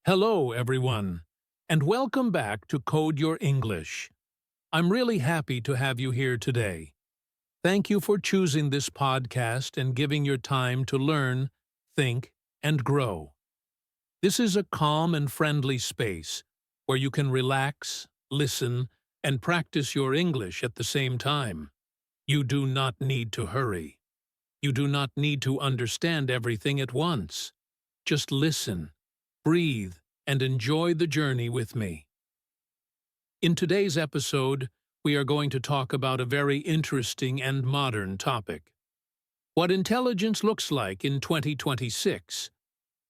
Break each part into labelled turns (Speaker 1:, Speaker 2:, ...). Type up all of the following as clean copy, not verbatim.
Speaker 1: Hello, everyone, and welcome back to Code Your English. I'm really happy to have you here today. Thank you for choosing this podcast and giving your time to learn, think, and grow. This is a calm and friendly space where you can relax, listen, and practice your English at the same time. You do not need to hurry. You do not need to understand everything at once. Just listen, breathe, and enjoy the journey with me. In today's episode, we are going to talk about a very interesting and modern topic: what intelligence looks like in 2026.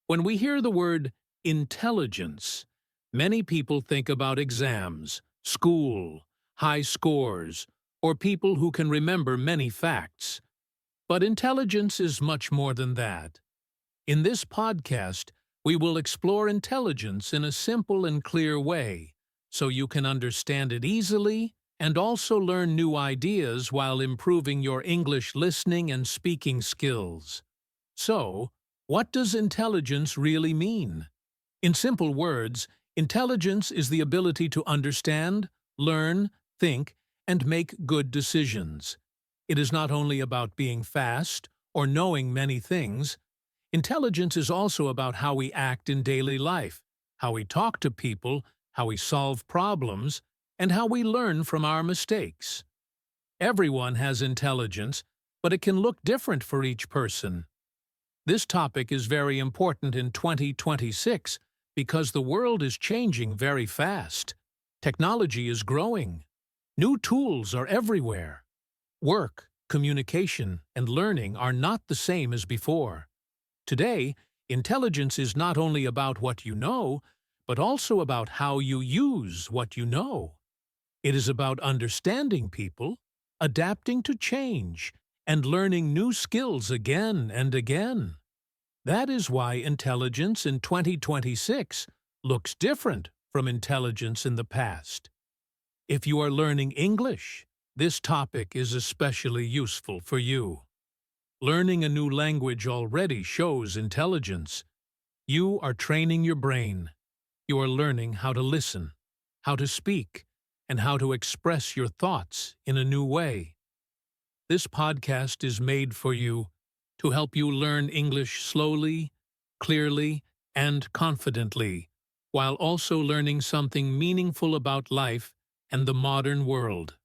Speaker 1: When we hear the word intelligence, many people think about exams, school, high scores, or people who can remember many facts. But intelligence is much more than that. In this podcast, we will explore intelligence in a simple and clear way, so you can understand it easily and also learn new ideas while improving your English listening and speaking skills. So, what does intelligence really mean? In simple words, intelligence is the ability to understand, learn, think, and make good decisions. It is not only about being fast or knowing many things. Intelligence is also about how we act in daily life, how we talk to people, how we solve problems, and how we learn from our mistakes. Everyone has intelligence, but it can look different for each person. This topic is very important in 2026 because the world is changing very fast. Technology is growing. New tools are everywhere. Work, communication, and learning are not the same as before. Today, intelligence is not only about what you know, but also about how you use what you know. It is about understanding people, adapting to change, and learning new skills again and again. That is why intelligence in 2026 looks different from intelligence in the past. If you are learning English, this topic is especially useful for you. Learning a new language already shows intelligence. You are training your brain. You are learning how to listen, how to speak, and how to express your thoughts in a new way. This podcast is made for you to help you learn English slowly, clearly, and confidently, while also learning something meaningful about life and the modern world.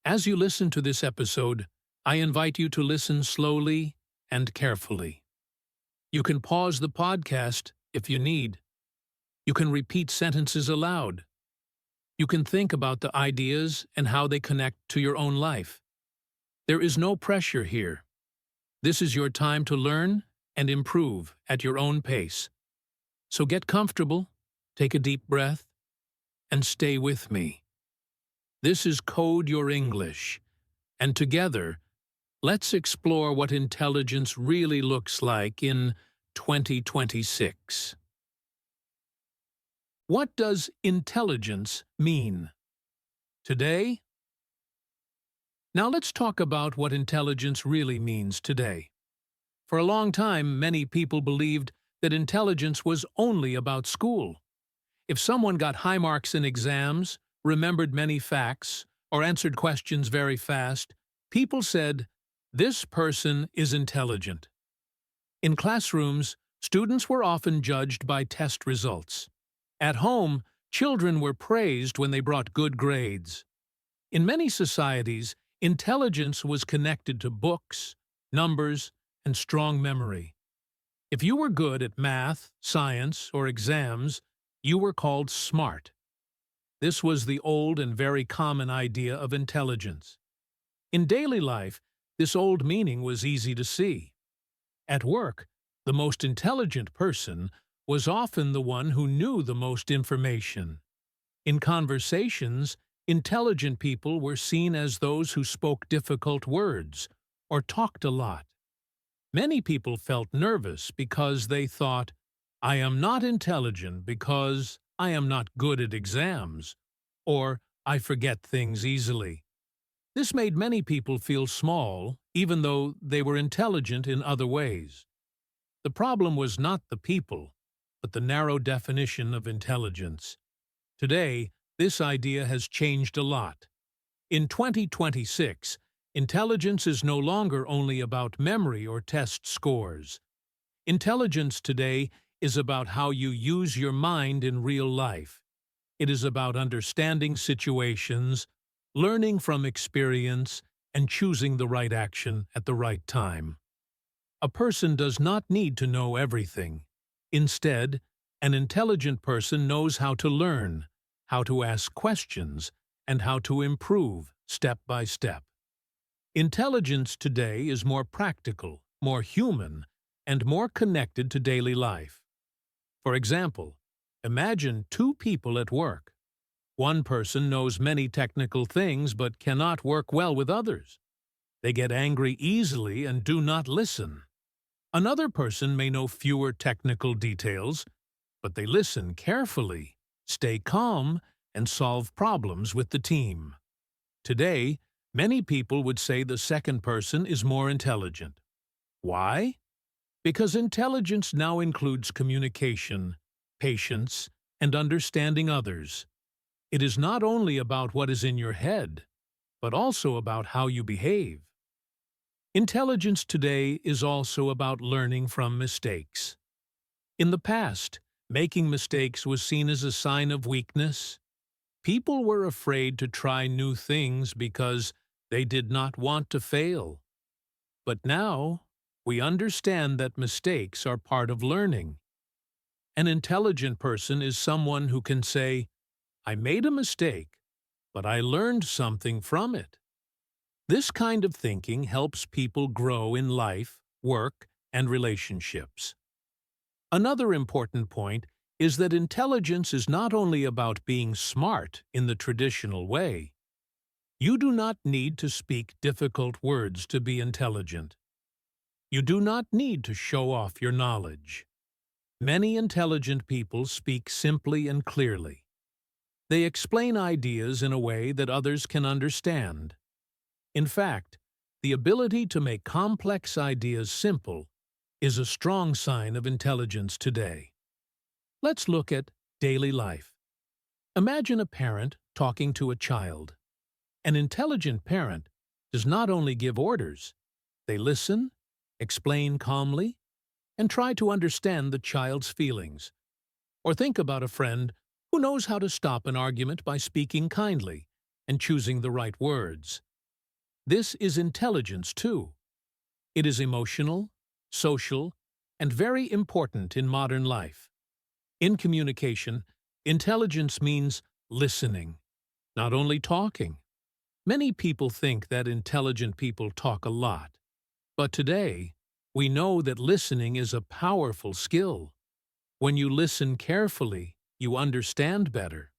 Speaker 1: As you listen to this episode, I invite you to listen slowly and carefully. You can pause the podcast if you need. You can repeat sentences aloud. You can think about the ideas and how they connect to your own life. There is no pressure here. This is your time to learn and improve at your own pace. So get comfortable, take a deep breath, and stay with me. This is Code Your English, and together, let's explore what intelligence really looks like in 2026. What does intelligence mean? Today? Now let's talk about what intelligence really means today. For a long time, many people believed that intelligence was only about school. If someone got high marks in exams, remembered many facts, or answered questions very fast, people said, "This person is intelligent." In classrooms, students were often judged by test results. At home, children were praised when they brought good grades. In many societies, intelligence was connected to books, numbers, and strong memory. If you were good at math, science, or exams, you were called smart. This was the old and very common idea of intelligence. In daily life, this old meaning was easy to see. At work, the most intelligent person was often the one who knew the most information. In conversations, intelligent people were seen as those who spoke difficult words or talked a lot. Many people felt nervous because they thought, "I am not intelligent because I am not good at exams," or "I forget things easily." This made many people feel small, even though they were intelligent in other ways. The problem was not the people. but the narrow definition of intelligence. Today, this idea has changed a lot. In 2026, intelligence is no longer only about memory or test scores. Intelligence today is about how you use your mind in real life. It is about understanding situations, learning from experience, and choosing the right action at the right time. A person does not need to know everything. Instead, an intelligent person knows how to learn, how to ask questions, and how to improve step by step. Intelligence today is more practical, more human, and more connected to daily life. For example, imagine two people at work. One person knows many technical things but cannot work well with others. They get angry easily and do not listen. Another person may know fewer technical details, but they listen carefully, stay calm, and solve problems with the team. Today, many people would say the second person is more intelligent. Why? Because intelligence now includes communication, patience, and understanding others. It is not only about what is in your head, but also about how you behave. Intelligence today is also about learning from mistakes. In the past, making mistakes was seen as a sign of weakness. People were afraid to try new things because they did not want to fail. But now, we understand that mistakes are part of learning. An intelligent person is someone who can say, "I made a mistake, but I learned something from it." This kind of thinking helps people grow in life, work, and relationships. Another important point is that intelligence is not only about being smart in the traditional way. You do not need to speak difficult words to be intelligent. You do not need to show off your knowledge. Many intelligent people speak simply and clearly. They explain ideas in a way that others can understand. In fact, the ability to make complex ideas simple is a strong sign of intelligence today. Let's look at daily life. Imagine a parent talking to a child. An intelligent parent does not only give orders, they listen, explain calmly, and try to understand the child's feelings. Or think about a friend who knows how to stop an argument by speaking kindly and choosing the right words. This is intelligence too. It is emotional, social, and very important in modern life. In communication, intelligence means listening, not only talking. Many people think that intelligent people talk a lot. But today, we know that listening is a powerful skill. When you listen carefully, you understand better.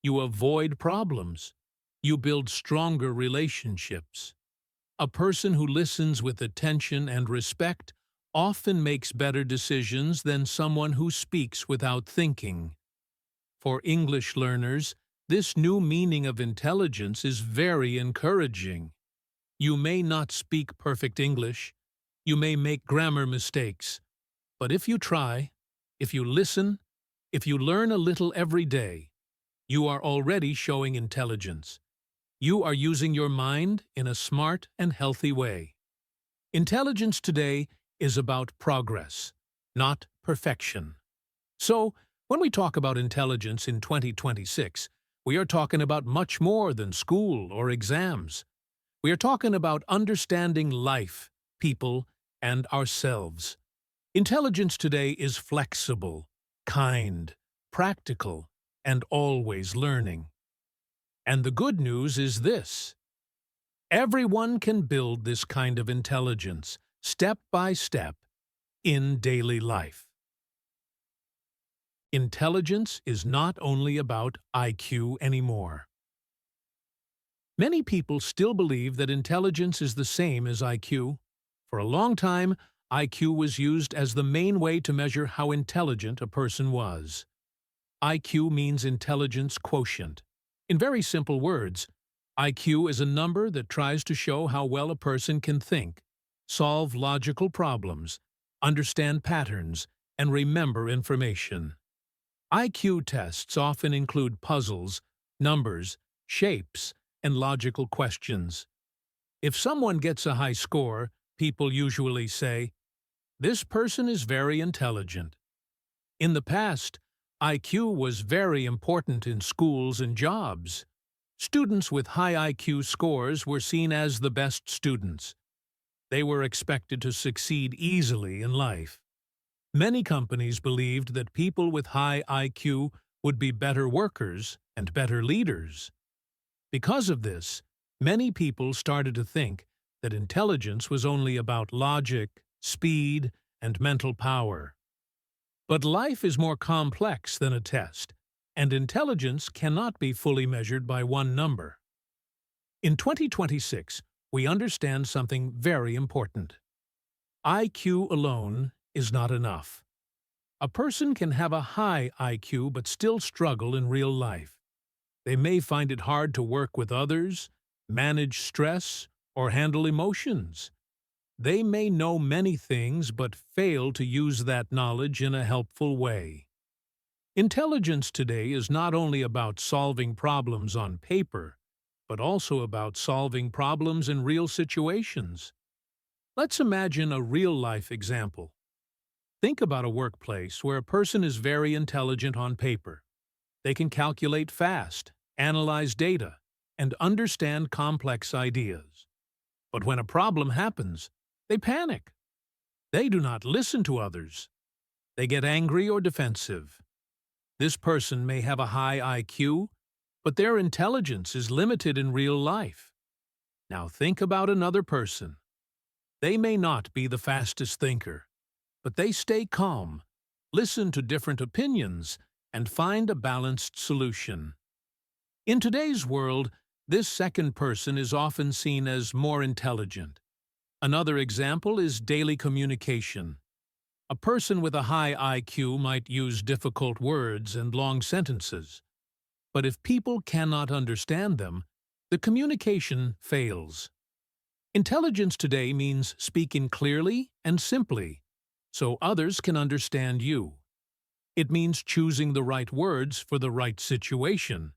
Speaker 1: You avoid problems. You build stronger relationships. A person who listens with attention and respect often makes better decisions than someone who speaks without thinking. For English learners, this new meaning of intelligence is very encouraging. You may not speak perfect English. You may make grammar mistakes. But if you try, if you listen, if you learn a little every day, you are already showing intelligence. You are using your mind in a smart and healthy way. Intelligence today is about progress, not perfection. So, when we talk about intelligence in 2026, we are talking about much more than school or exams. We are talking about understanding life, people, and ourselves. Intelligence today is flexible, kind, practical, and always learning. And the good news is this: everyone can build this kind of intelligence, step by step, in daily life. Intelligence is not only about IQ anymore. Many people still believe that intelligence is the same as IQ. For a long time, IQ was used as the main way to measure how intelligent a person was. IQ means intelligence quotient. In very simple words, IQ is a number that tries to show how well a person can think, solve logical problems, understand patterns, and remember information. IQ tests often include puzzles, numbers, shapes, and logical questions. If someone gets a high score, people usually say, "This person is very intelligent." In the past, IQ was very important in schools and jobs. Students with high IQ scores were seen as the best students. They were expected to succeed easily in life. Many companies believed that people with high IQ would be better workers and better leaders. Because of this, many people started to think that intelligence was only about logic, speed, and mental power. But life is more complex than a test, and intelligence cannot be fully measured by one number. In 2026, we understand something very important. IQ alone is not enough. A person can have a high IQ but still struggle in real life. They may find it hard to work with others, manage stress, or handle emotions. They may know many things but fail to use that knowledge in a helpful way. Intelligence today is not only about solving problems on paper, but also about solving problems in real situations. Let's imagine a real-life example. Think about a workplace where a person is very intelligent on paper. They can calculate fast, analyze data, and understand complex ideas. But when a problem happens, they panic. They do not listen to others. They get angry or defensive. This person may have a high IQ, but their intelligence is limited in real life. Now think about another person. They may not be the fastest thinker, but they stay calm, listen to different opinions, and find a balanced solution. In today's world, this second person is often seen as more intelligent. Another example is daily communication. A person with a high IQ might use difficult words and long sentences. But if people cannot understand them, the communication fails. Intelligence today means speaking clearly and simply, so others can understand you. It means choosing the right words for the right situation.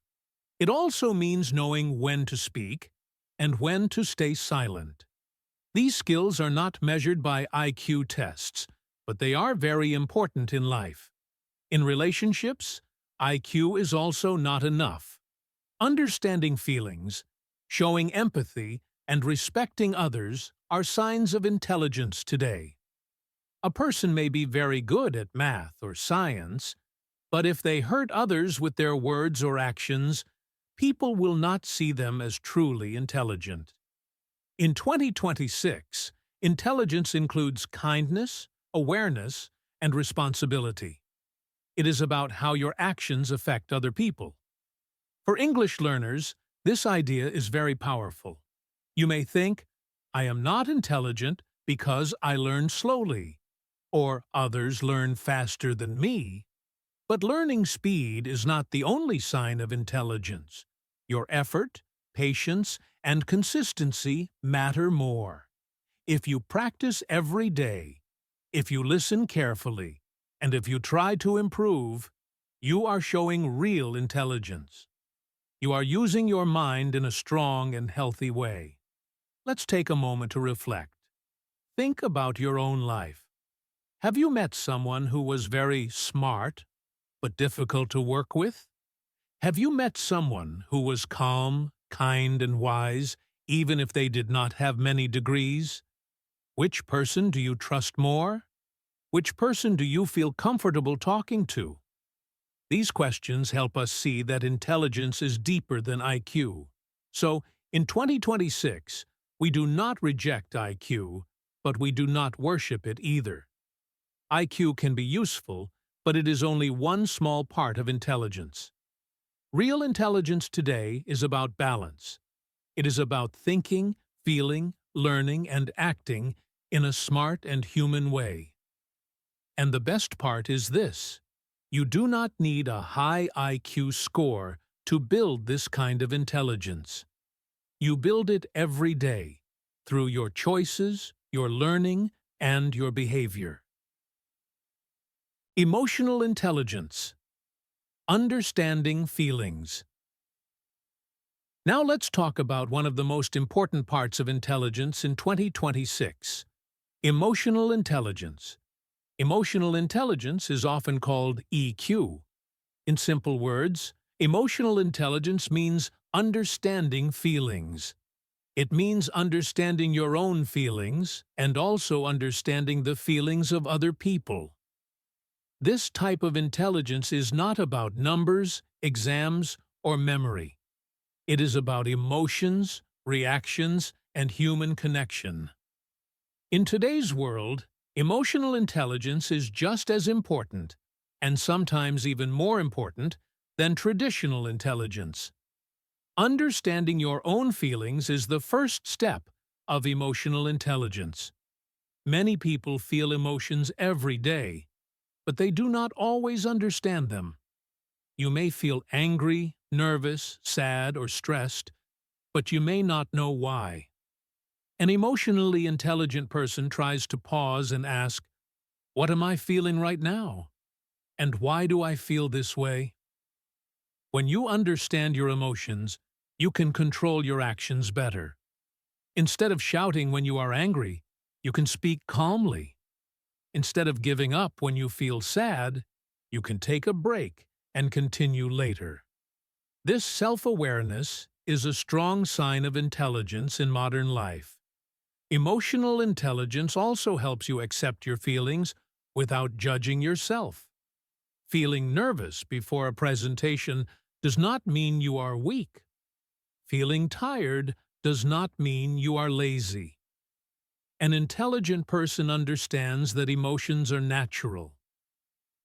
Speaker 1: It also means knowing when to speak and when to stay silent. These skills are not measured by IQ tests, but they are very important in life. In relationships, IQ is also not enough. Understanding feelings, showing empathy, and respecting others are signs of intelligence today. A person may be very good at math or science, but if they hurt others with their words or actions, people will not see them as truly intelligent. In 2026, intelligence includes kindness, awareness, and responsibility. It is about how your actions affect other people. For English learners, this idea is very powerful. You may think, "I am not intelligent because I learn slowly," or "others learn faster than me." But learning speed is not the only sign of intelligence. Your effort, patience, and consistency matter more. If you practice every day, if you listen carefully, and if you try to improve, you are showing real intelligence. You are using your mind in a strong and healthy way. Let's take a moment to reflect. Think about your own life. Have you met someone who was very smart, but difficult to work with? Have you met someone who was calm, kind, and wise, even if they did not have many degrees? Which person do you trust more? Which person do you feel comfortable talking to? These questions help us see that intelligence is deeper than IQ. So, in 2026, we do not reject IQ, but we do not worship it either. IQ can be useful, but it is only one small part of intelligence. Real intelligence today is about balance. It is about thinking, feeling, learning, and acting in a smart and human way. And the best part is this: you do not need a high IQ score to build this kind of intelligence. You build it every day, through your choices, your learning, and your behavior. Emotional intelligence. Understanding feelings. Now let's talk about one of the most important parts of intelligence in 2026. Emotional intelligence. Emotional intelligence is often called EQ. In simple words, emotional intelligence means understanding feelings. It means understanding your own feelings and also understanding the feelings of other people. This type of intelligence is not about numbers, exams, or memory. It is about emotions, reactions, and human connection. In today's world, emotional intelligence is just as important, and sometimes even more important, than traditional intelligence. Understanding your own feelings is the first step of emotional intelligence. Many people feel emotions every day, but they do not always understand them. You may feel angry, nervous, sad, or stressed, but you may not know why. An emotionally intelligent person tries to pause and ask, "What am I feeling right now? And why do I feel this way?" When you understand your emotions, you can control your actions better. Instead of shouting when you are angry, you can speak calmly. Instead of giving up when you feel sad, you can take a break and continue later. This self-awareness is a strong sign of intelligence in modern life. Emotional intelligence also helps you accept your feelings without judging yourself. Feeling nervous before a presentation does not mean you are weak. Feeling tired does not mean you are lazy. An intelligent person understands that emotions are natural.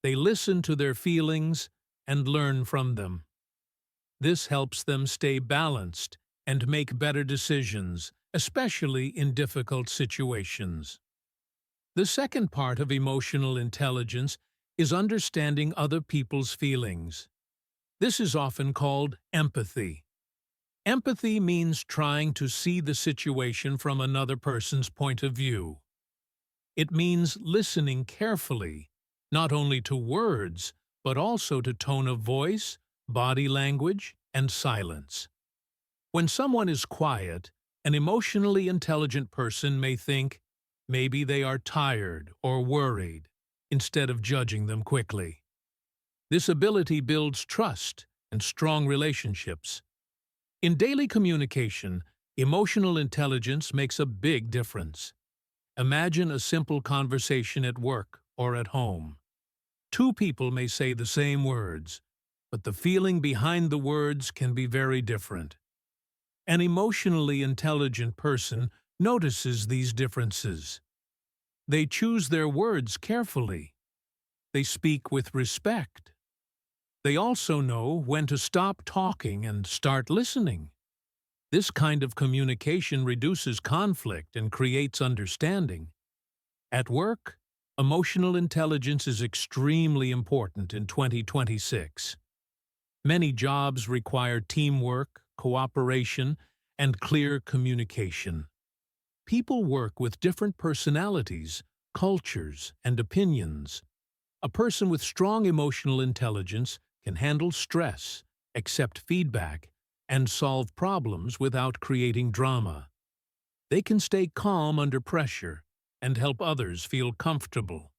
Speaker 1: They listen to their feelings and learn from them. This helps them stay balanced and make better decisions, especially in difficult situations. The second part of emotional intelligence is understanding other people's feelings. This is often called empathy. Empathy means trying to see the situation from another person's point of view. It means listening carefully, not only to words, but also to tone of voice, body language, and silence. When someone is quiet, an emotionally intelligent person may think, maybe they are tired or worried, instead of judging them quickly. This ability builds trust and strong relationships. In daily communication, emotional intelligence makes a big difference. Imagine a simple conversation at work or at home. Two people may say the same words, but the feeling behind the words can be very different. An emotionally intelligent person notices these differences. They choose their words carefully. They speak with respect. They also know when to stop talking and start listening. This kind of communication reduces conflict and creates understanding. At work, emotional intelligence is extremely important in 2026. Many jobs require teamwork, cooperation, and clear communication. People work with different personalities, cultures, and opinions. A person with strong emotional intelligence can handle stress, accept feedback, and solve problems without creating drama. They can stay calm under pressure and help others feel comfortable.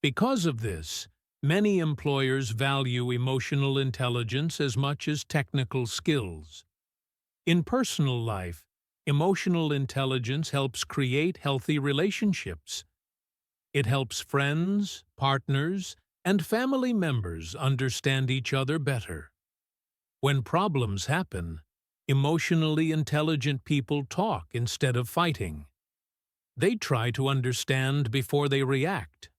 Speaker 1: Because of this, many employers value emotional intelligence as much as technical skills. In personal life, emotional intelligence helps create healthy relationships. It helps friends, partners, and family members understand each other better. When problems happen, emotionally intelligent people talk instead of fighting. They try to understand before they react.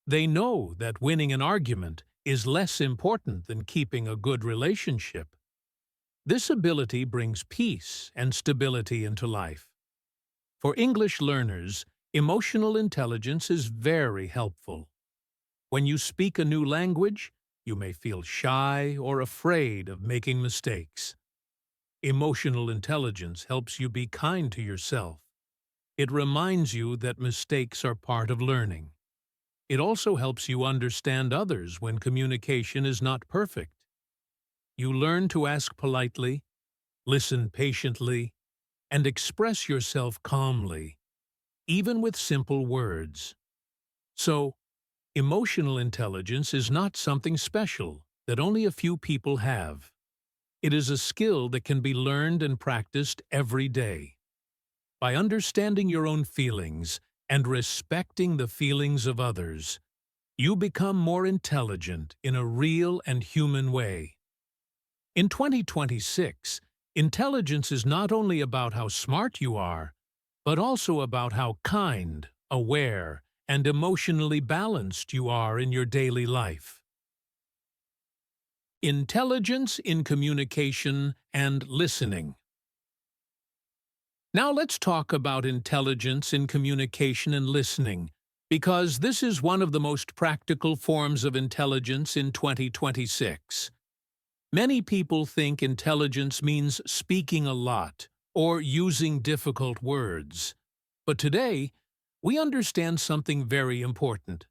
Speaker 1: They know that winning an argument is less important than keeping a good relationship. This ability brings peace and stability into life. For English learners, emotional intelligence is very helpful. When you speak a new language, you may feel shy or afraid of making mistakes. Emotional intelligence helps you be kind to yourself. It reminds you that mistakes are part of learning. It also helps you understand others when communication is not perfect. You learn to ask politely, listen patiently, and express yourself calmly, even with simple words. So, emotional intelligence is not something special that only a few people have. It is a skill that can be learned and practiced every day. By understanding your own feelings and respecting the feelings of others, you become more intelligent in a real and human way. In 2026, intelligence is not only about how smart you are, but also about how kind, aware, and emotionally balanced you are in your daily life. Intelligence in communication and listening. Now let's talk about intelligence in communication and listening, because this is one of the most practical forms of intelligence in 2026. Many people think intelligence means speaking a lot or using difficult words. But today, we understand something very important.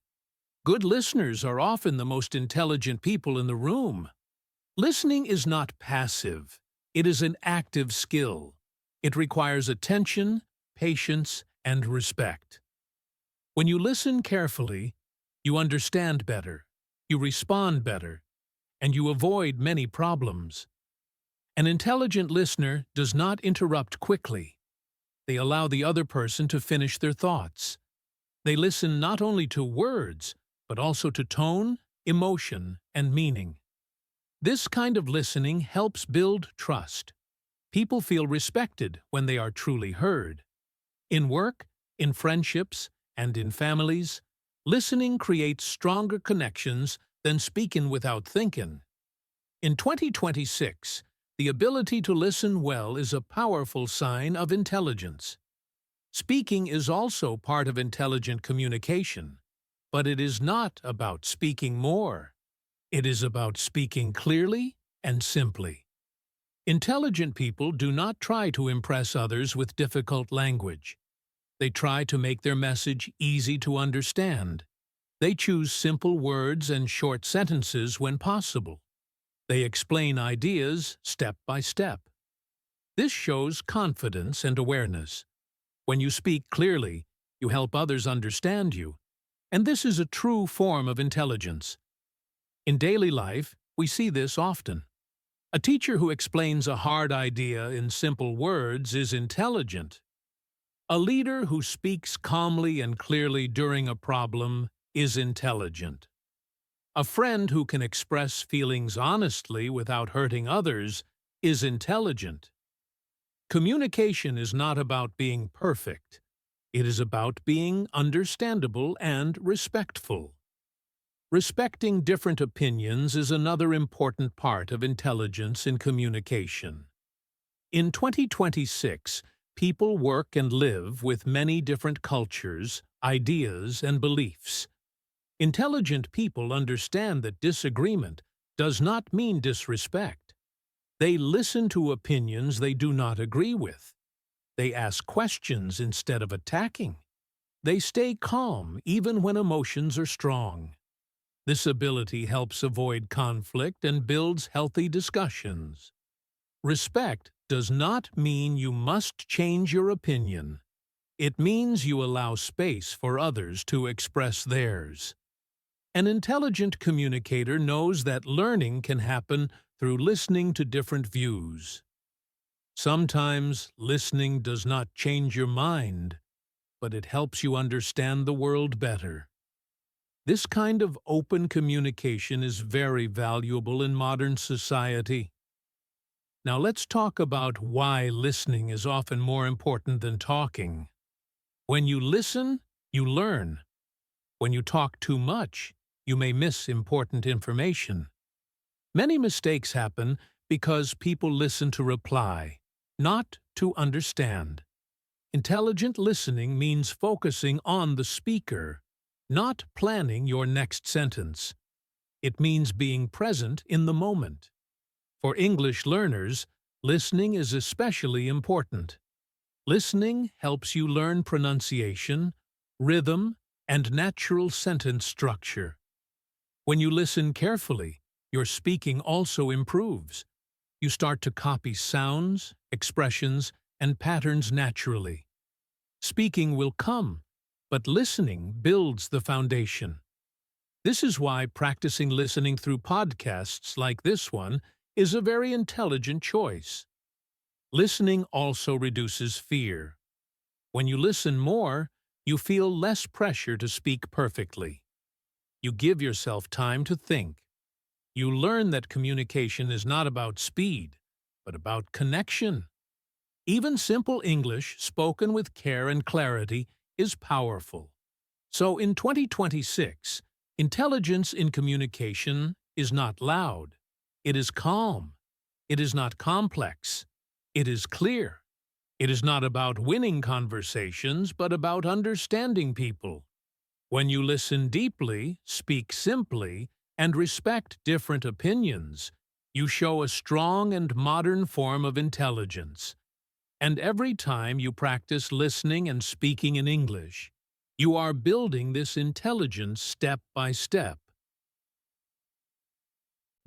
Speaker 1: Good listeners are often the most intelligent people in the room. Listening is not passive. It is an active skill. It requires attention, patience, and respect. When you listen carefully, you understand better, you respond better, and you avoid many problems. An intelligent listener does not interrupt quickly. They allow the other person to finish their thoughts. They listen not only to words, but also to tone, emotion, and meaning. This kind of listening helps build trust. People feel respected when they are truly heard. In work, in friendships, and in families, listening creates stronger connections than speaking without thinking. In 2026, the ability to listen well is a powerful sign of intelligence. Speaking is also part of intelligent communication, but it is not about speaking more. It is about speaking clearly and simply. Intelligent people do not try to impress others with difficult language. They try to make their message easy to understand. They choose simple words and short sentences when possible. They explain ideas step by step. This shows confidence and awareness. When you speak clearly, you help others understand you, and this is a true form of intelligence. In daily life, we see this often. A teacher who explains a hard idea in simple words is intelligent. A leader who speaks calmly and clearly during a problem is intelligent. A friend who can express feelings honestly without hurting others is intelligent. Communication is not about being perfect. It is about being understandable and respectful. Respecting different opinions is another important part of intelligence in communication. In 2026, people work and live with many different cultures, ideas, and beliefs. Intelligent people understand that disagreement does not mean disrespect. They listen to opinions they do not agree with. They ask questions instead of attacking. They stay calm even when emotions are strong. This ability helps avoid conflict and builds healthy discussions. Respect does not mean you must change your opinion. It means you allow space for others to express theirs. An intelligent communicator knows that learning can happen through listening to different views. Sometimes listening does not change your mind, but it helps you understand the world better. This kind of open communication is very valuable in modern society. Now let's talk about why listening is often more important than talking. When you listen, you learn. When you talk too much, you may miss important information. Many mistakes happen because people listen to reply, not to understand. Intelligent listening means focusing on the speaker, not planning your next sentence. It means being present in the moment. For English learners, listening is especially important. Listening helps you learn pronunciation, rhythm, and natural sentence structure. When you listen carefully, your speaking also improves. You start to copy sounds, expressions, and patterns naturally. Speaking will come, but listening builds the foundation. This is why practicing listening through podcasts like this one is a very intelligent choice. Listening also reduces fear. When you listen more, you feel less pressure to speak perfectly. You give yourself time to think. You learn that communication is not about speed, but about connection. Even simple English spoken with care and clarity is powerful. So in 2026, intelligence in communication is not loud. It is calm. It is not complex. It is clear. It is not about winning conversations, but about understanding people. When you listen deeply, speak simply, and respect different opinions, you show a strong and modern form of intelligence. And every time you practice listening and speaking in English, you are building this intelligence step by step.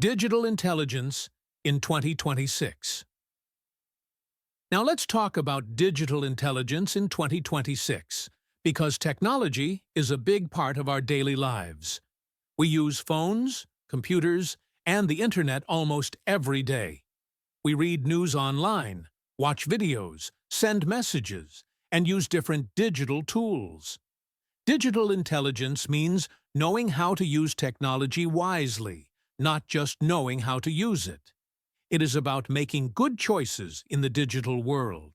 Speaker 1: Digital intelligence in 2026. Now let's talk about digital intelligence in 2026, because technology is a big part of our daily lives. We use phones, computers, and the internet almost every day. We read news online, watch videos, send messages, and use different digital tools. Digital intelligence means knowing how to use technology wisely, not just knowing how to use it. It is about making good choices in the digital world.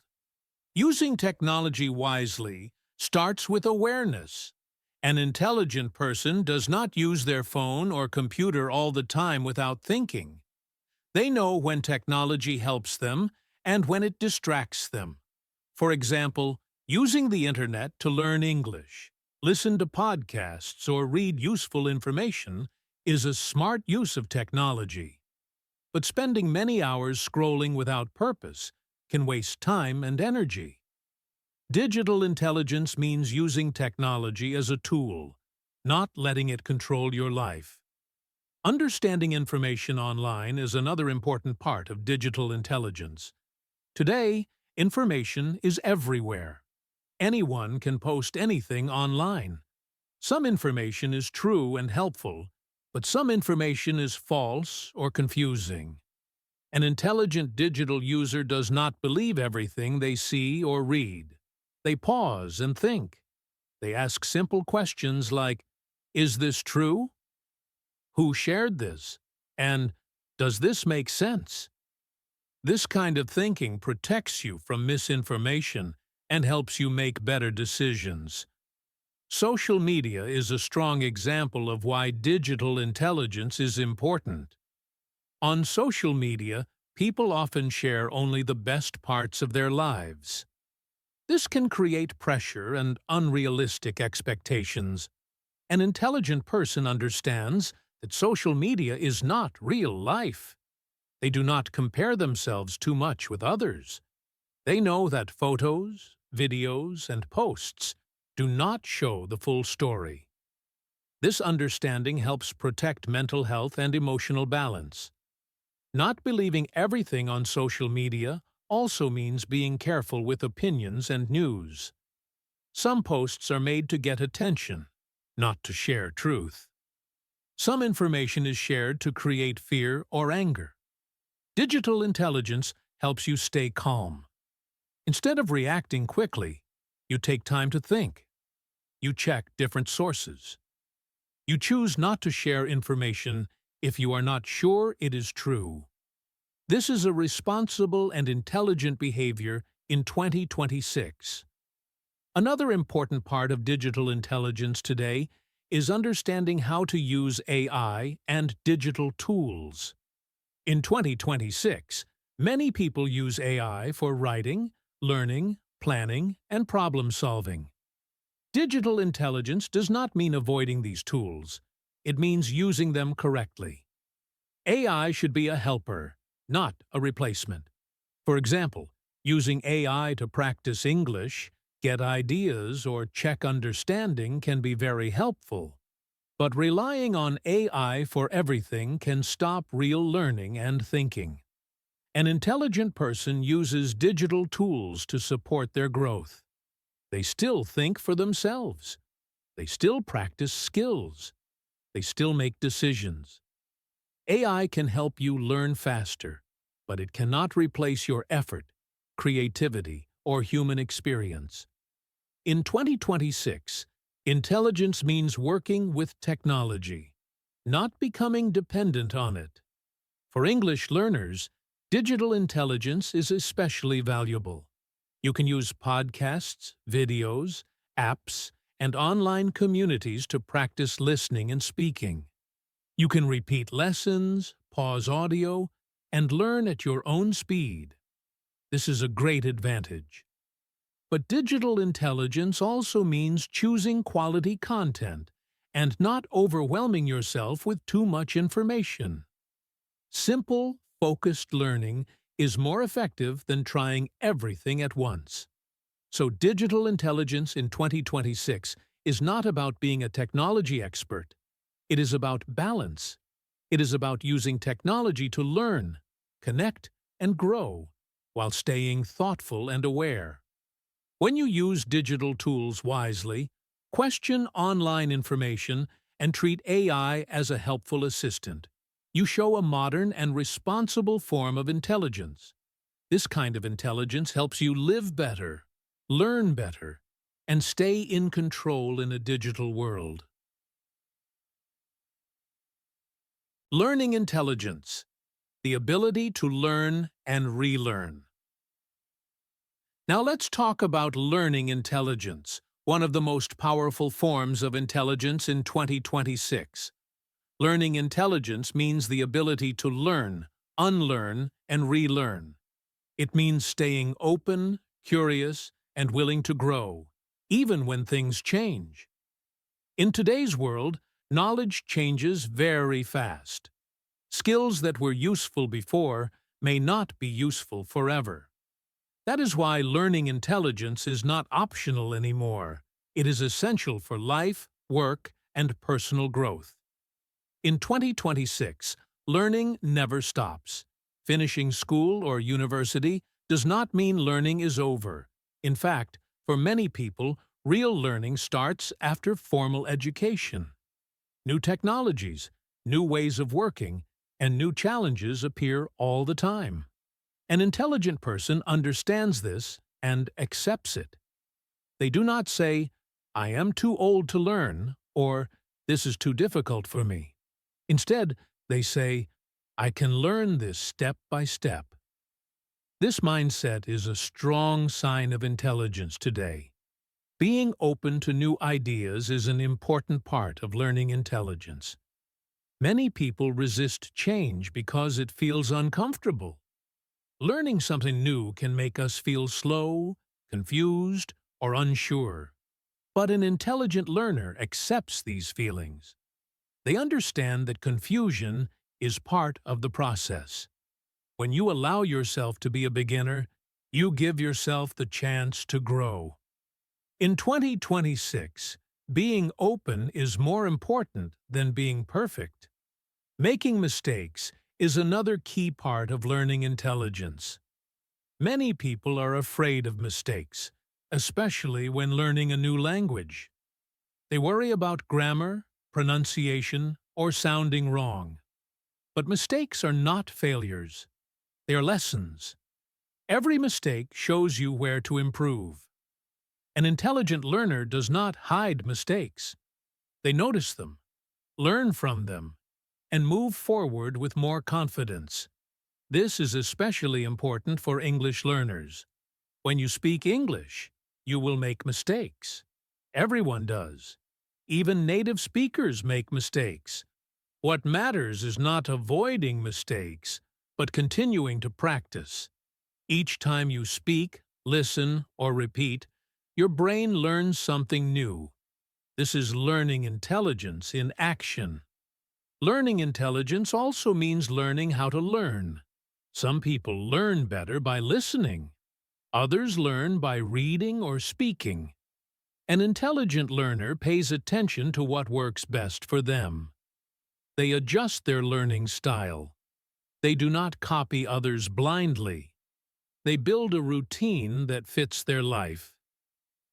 Speaker 1: Using technology wisely starts with awareness. An intelligent person does not use their phone or computer all the time without thinking. They know when technology helps them and when it distracts them. For example, using the internet to learn English, listen to podcasts, or read useful information is a smart use of technology. But spending many hours scrolling without purpose can waste time and energy. Digital intelligence means using technology as a tool, not letting it control your life. Understanding information online is another important part of digital intelligence. Today, information is everywhere. Anyone can post anything online. Some information is true and helpful, but some information is false or confusing. An intelligent digital user does not believe everything they see or read. They pause and think. They ask simple questions like, "Is this true?" "Who shared this?" and "Does this make sense?" This kind of thinking protects you from misinformation and helps you make better decisions. Social media is a strong example of why digital intelligence is important. On social media, people often share only the best parts of their lives. This can create pressure and unrealistic expectations. An intelligent person understands that social media is not real life. They do not compare themselves too much with others. They know that photos, videos, and posts do not show the full story. This understanding helps protect mental health and emotional balance. Not believing everything on social media also means being careful with opinions and news. Some posts are made to get attention, not to share truth. Some information is shared to create fear or anger. Digital intelligence helps you stay calm. Instead of reacting quickly, you take time to think. You check different sources. You choose not to share information if you are not sure it is true. This is a responsible and intelligent behavior in 2026. Another important part of digital intelligence today is understanding how to use AI and digital tools. In 2026, many people use AI for writing, learning, planning, and problem-solving. Digital intelligence does not mean avoiding these tools. It means using them correctly. AI should be a helper, not a replacement. For example, using AI to practice English get ideas, or check understanding can be very helpful. But relying on AI for everything can stop real learning and thinking. An intelligent person uses digital tools to support their growth. They still think for themselves. They still practice skills. They still make decisions. AI can help you learn faster, but it cannot replace your effort, creativity, or human experience. In 2026, intelligence means working with technology, not becoming dependent on it. For English learners, digital intelligence is especially valuable. You can use podcasts, videos, apps, and online communities to practice listening and speaking. You can repeat lessons, pause audio, and learn at your own speed. This is a great advantage. But digital intelligence also means choosing quality content and not overwhelming yourself with too much information. Simple, focused learning is more effective than trying everything at once. So digital intelligence in 2026 is not about being a technology expert. It is about balance. It is about using technology to learn, connect, and grow, while staying thoughtful and aware. When you use digital tools wisely, question online information and treat AI as a helpful assistant, you show a modern and responsible form of intelligence. This kind of intelligence helps you live better, learn better, and stay in control in a digital world. Learning intelligence, the ability to learn and relearn. Now let's talk about learning intelligence, one of the most powerful forms of intelligence in 2026. Learning intelligence means the ability to learn, unlearn, and relearn. It means staying open, curious, and willing to grow, even when things change. In today's world, knowledge changes very fast. Skills that were useful before may not be useful forever. That is why learning intelligence is not optional anymore. It is essential for life, work, and personal growth. In 2026, learning never stops. Finishing school or university does not mean learning is over. In fact, for many people, real learning starts after formal education. New technologies, new ways of working, and new challenges appear all the time. An intelligent person understands this and accepts it. They do not say, "I am too old to learn," or "This is too difficult for me." Instead, they say, "I can learn this step by step." This mindset is a strong sign of intelligence today. Being open to new ideas is an important part of learning intelligence. Many people resist change because it feels uncomfortable. Learning something new can make us feel slow, confused, or unsure. But an intelligent learner accepts these feelings. They understand that confusion is part of the process. When you allow yourself to be a beginner, you give yourself the chance to grow. In 2026, being open is more important than being perfect. Making mistakes is another key part of learning intelligence. Many people are afraid of mistakes, especially when learning a new language. They worry about grammar, pronunciation, or sounding wrong. But mistakes are not failures. They are lessons. Every mistake shows you where to improve. An intelligent learner does not hide mistakes. They notice them, learn from them, and move forward with more confidence. This is especially important for English learners. When you speak English, you will make mistakes. Everyone does. Even native speakers make mistakes. What matters is not avoiding mistakes, but continuing to practice. Each time you speak, listen, or repeat, your brain learns something new. This is learning intelligence in action. Learning intelligence also means learning how to learn. Some people learn better by listening. Others learn by reading or speaking. An intelligent learner pays attention to what works best for them. They adjust their learning style. They do not copy others blindly. They build a routine that fits their life.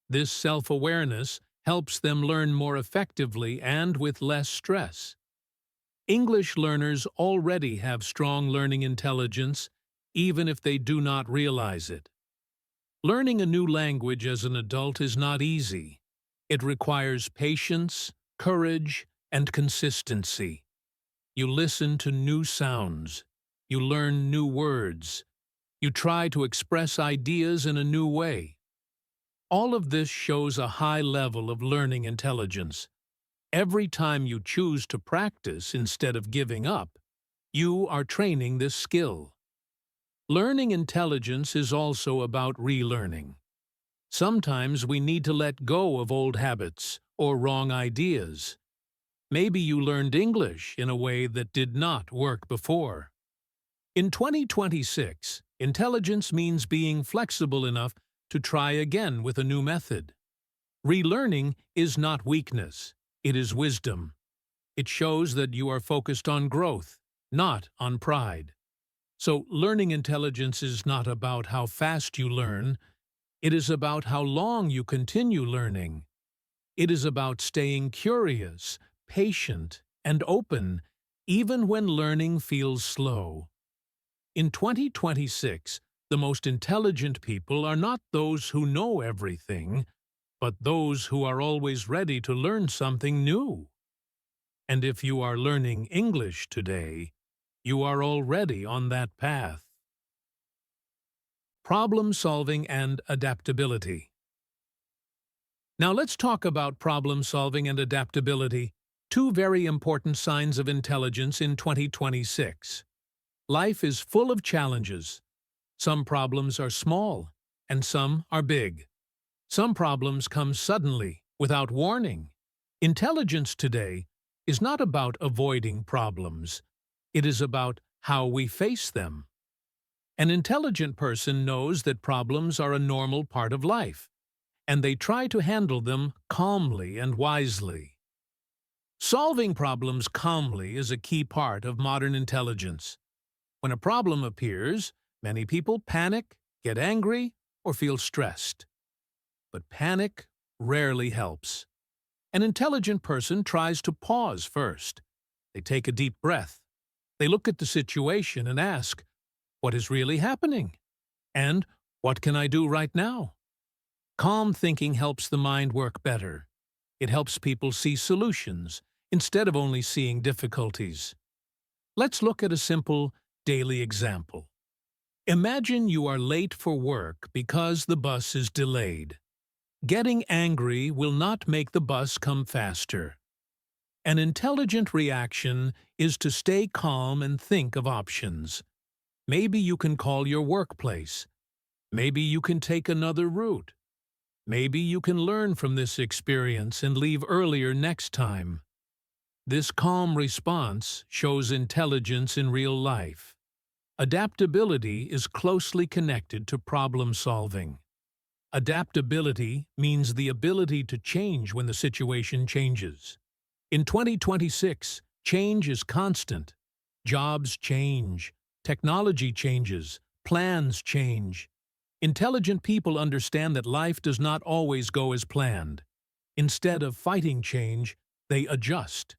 Speaker 1: This self-awareness helps them learn more effectively and with less stress. English learners already have strong learning intelligence, even if they do not realize it. Learning a new language as an adult is not easy. It requires patience, courage, and consistency. You listen to new sounds. You learn new words. You try to express ideas in a new way. All of this shows a high level of learning intelligence. Every time you choose to practice instead of giving up, you are training this skill. Learning intelligence is also about relearning. Sometimes we need to let go of old habits or wrong ideas. Maybe you learned English in a way that did not work before. In 2026, intelligence means being flexible enough to try again with a new method. Relearning is not weakness, it is wisdom. It shows that you are focused on growth, not on pride. So, learning intelligence is not about how fast you learn, it is about how long you continue learning. It is about staying curious, patient, and open, even when learning feels slow. In 2026, the most intelligent people are not those who know everything, but those who are always ready to learn something new. And if you are learning English today, you are already on that path. Problem solving and adaptability. Now let's talk about problem solving and adaptability, two very important signs of intelligence in 2026. Life is full of challenges. Some problems are small, and some are big. Some problems come suddenly, without warning. Intelligence today is not about avoiding problems. It is about how we face them. An intelligent person knows that problems are a normal part of life, and they try to handle them calmly and wisely. Solving problems calmly is a key part of modern intelligence. When a problem appears, many people panic, get angry, or feel stressed. But panic rarely helps. An intelligent person tries to pause first. They take a deep breath. They look at the situation and ask, what is really happening? And what can I do right now? Calm thinking helps the mind work better. It helps people see solutions instead of only seeing difficulties. Let's look at a simple daily example. Imagine you are late for work because the bus is delayed. Getting angry will not make the bus come faster. An intelligent reaction is to stay calm and think of options. Maybe you can call your workplace. Maybe you can take another route. Maybe you can learn from this experience and leave earlier next time. This calm response shows intelligence in real life. Adaptability is closely connected to problem solving. Adaptability means the ability to change when the situation changes. In 2026, change is constant. Jobs change, technology changes, plans change. Intelligent people understand that life does not always go as planned. Instead of fighting change, they adjust.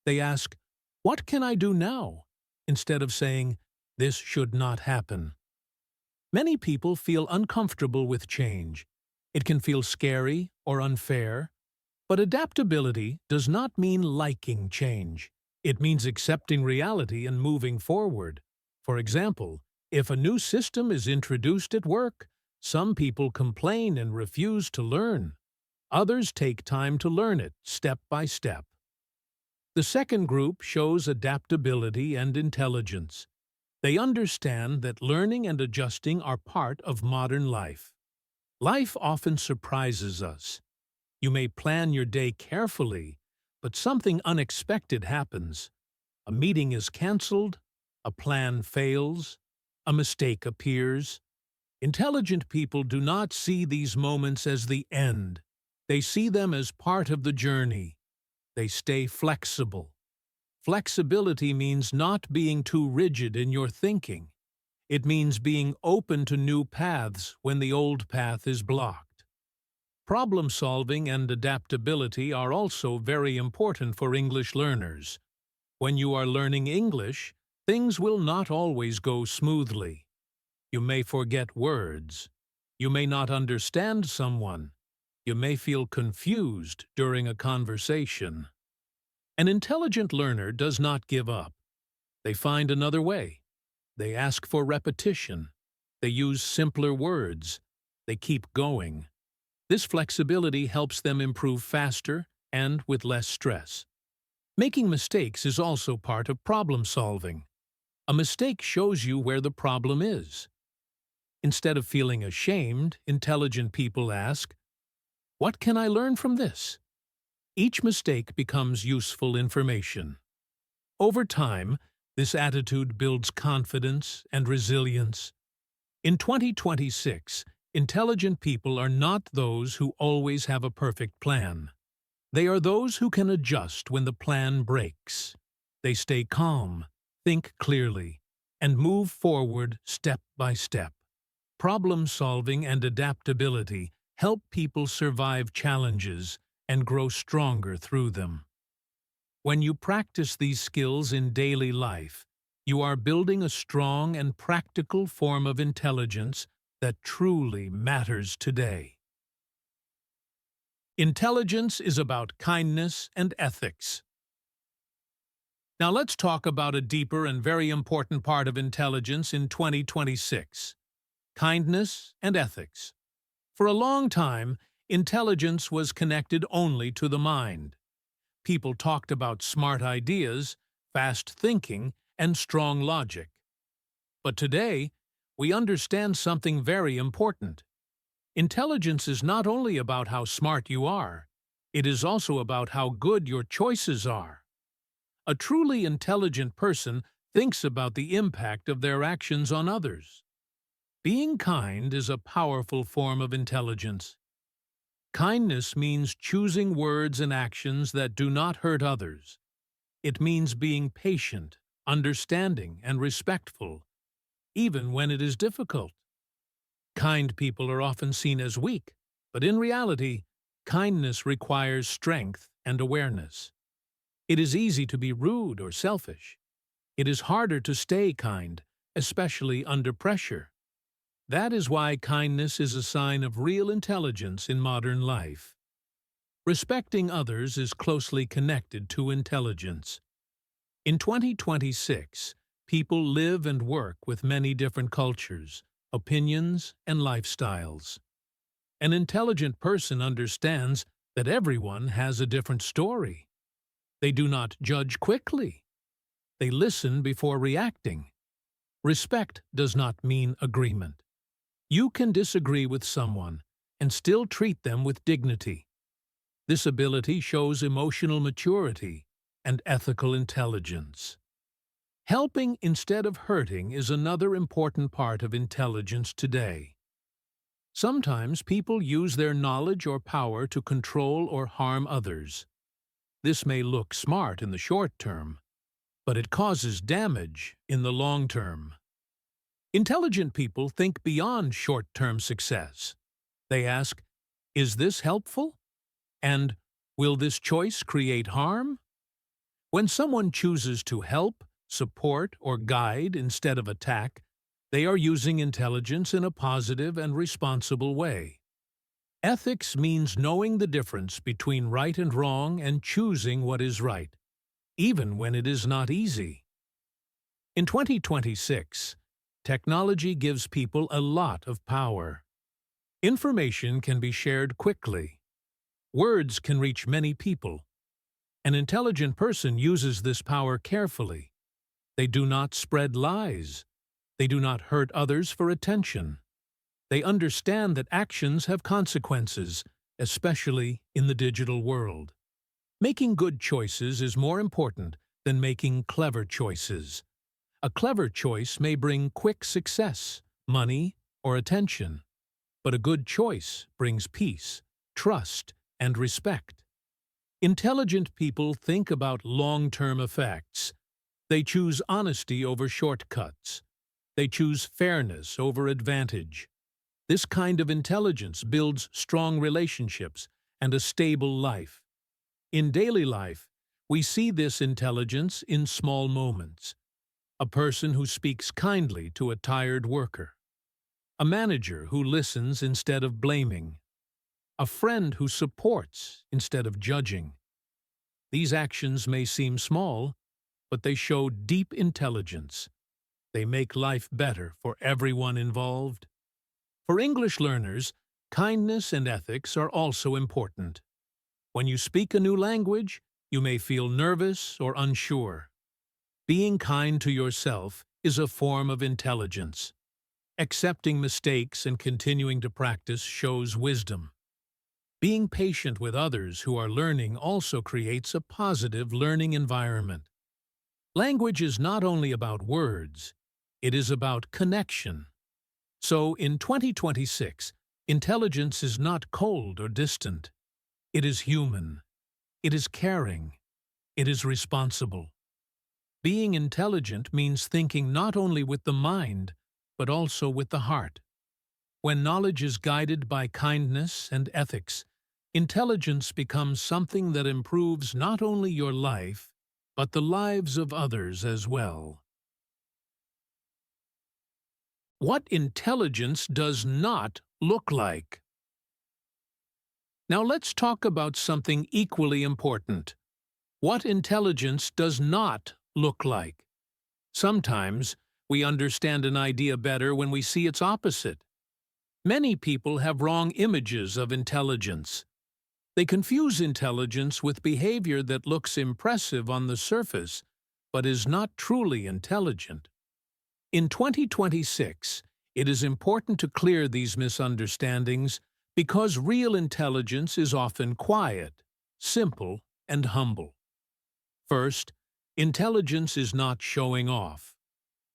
Speaker 1: They ask, "What can I do now?" instead of saying, "This should not happen." Many people feel uncomfortable with change. It can feel scary or unfair. But adaptability does not mean liking change. It means accepting reality and moving forward. For example, if a new system is introduced at work, some people complain and refuse to learn. Others take time to learn it, step by step. The second group shows adaptability and intelligence. They understand that learning and adjusting are part of modern life. Life often surprises us. You may plan your day carefully, but something unexpected happens. A meeting is canceled, a plan fails, a mistake appears. Intelligent people do not see these moments as the end. They see them as part of the journey. They stay flexible. Flexibility means not being too rigid in your thinking. It means being open to new paths when the old path is blocked. Problem solving and adaptability are also very important for English learners. When you are learning English, things will not always go smoothly. You may forget words. You may not understand someone. You may feel confused during a conversation. An intelligent learner does not give up. They find another way. They ask for repetition. They use simpler words. They keep going. This flexibility helps them improve faster and with less stress. Making mistakes is also part of problem solving. A mistake shows you where the problem is. Instead of feeling ashamed, intelligent people ask, "What can I learn from this?" Each mistake becomes useful information. Over time, this attitude builds confidence and resilience. In 2026, intelligent people are not those who always have a perfect plan. They are those who can adjust when the plan breaks. They stay calm, think clearly, and move forward step by step. Problem solving and adaptability help people survive challenges and grow stronger through them. When you practice these skills in daily life, you are building a strong and practical form of intelligence that truly matters today. Intelligence is about kindness and ethics. Now let's talk about a deeper and very important part of intelligence in 2026: kindness and ethics. For a long time, intelligence was connected only to the mind. People talked about smart ideas, fast thinking, and strong logic. But today, we understand something very important. Intelligence is not only about how smart you are, it is also about how good your choices are. A truly intelligent person thinks about the impact of their actions on others. Being kind is a powerful form of intelligence. Kindness means choosing words and actions that do not hurt others. It means being patient, understanding, and respectful, even when it is difficult. Kind people are often seen as weak, but in reality, kindness requires strength and awareness. It is easy to be rude or selfish. It is harder to stay kind, especially under pressure. That is why kindness is a sign of real intelligence in modern life. Respecting others is closely connected to intelligence. In 2026, people live and work with many different cultures, opinions, and lifestyles. An intelligent person understands that everyone has a different story. They do not judge quickly. They listen before reacting. Respect does not mean agreement. You can disagree with someone and still treat them with dignity. This ability shows emotional maturity and ethical intelligence. Helping instead of hurting is another important part of intelligence today. Sometimes people use their knowledge or power to control or harm others. This may look smart in the short term, but it causes damage in the long term. Intelligent people think beyond short-term success. They ask, "Is this helpful?" And, "Will this choice create harm?" When someone chooses to help, support, or guide instead of attack, they are using intelligence in a positive and responsible way. Ethics means knowing the difference between right and wrong and choosing what is right, even when it is not easy. In 2026, technology gives people a lot of power. Information can be shared quickly. Words can reach many people. An intelligent person uses this power carefully. They do not spread lies. They do not hurt others for attention. They understand that actions have consequences, especially in the digital world. Making good choices is more important than making clever choices. A clever choice may bring quick success, money, or attention, but a good choice brings peace, trust, and respect. Intelligent people think about long-term effects. They choose honesty over shortcuts. They choose fairness over advantage. This kind of intelligence builds strong relationships and a stable life. In daily life, we see this intelligence in small moments. A person who speaks kindly to a tired worker. A manager who listens instead of blaming. A friend who supports instead of judging. These actions may seem small, but they show deep intelligence. They make life better for everyone involved. For English learners, kindness and ethics are also important. When you speak a new language, you may feel nervous or unsure. Being kind to yourself is a form of intelligence. Accepting mistakes and continuing to practice shows wisdom. Being patient with others who are learning also creates a positive learning environment. Language is not only about words, it is about connection. So, in 2026, intelligence is not cold or distant. It is human. It is caring. It is responsible. Being intelligent means thinking not only with the mind, but also with the heart. When knowledge is guided by kindness and ethics, intelligence becomes something that improves not only your life, but the lives of others as well. What intelligence does not look like? Now let's talk about something equally important. What intelligence does not look like? Sometimes we understand an idea better when we see its opposite. Many people have wrong images of intelligence. They confuse intelligence with behavior that looks impressive on the surface, but is not truly intelligent. In 2026, it is important to clear these misunderstandings because real intelligence is often quiet, simple, and humble. First, intelligence is not showing off.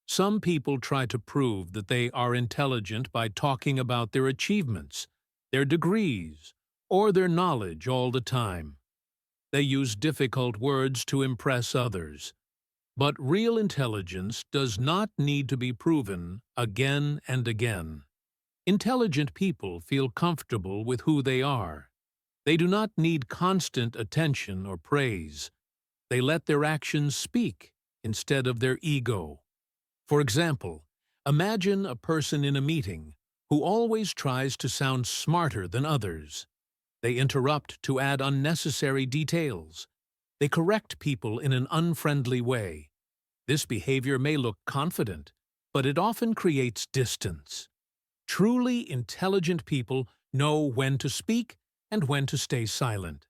Speaker 1: Some people try to prove that they are intelligent by talking about their achievements, their degrees, or their knowledge all the time. They use difficult words to impress others. But real intelligence does not need to be proven again and again. Intelligent people feel comfortable with who they are. They do not need constant attention or praise. They let their actions speak instead of their ego. For example, imagine a person in a meeting who always tries to sound smarter than others. They interrupt to add unnecessary details. They correct people in an unfriendly way. This behavior may look confident, but it often creates distance. Truly intelligent people know when to speak and when to stay silent.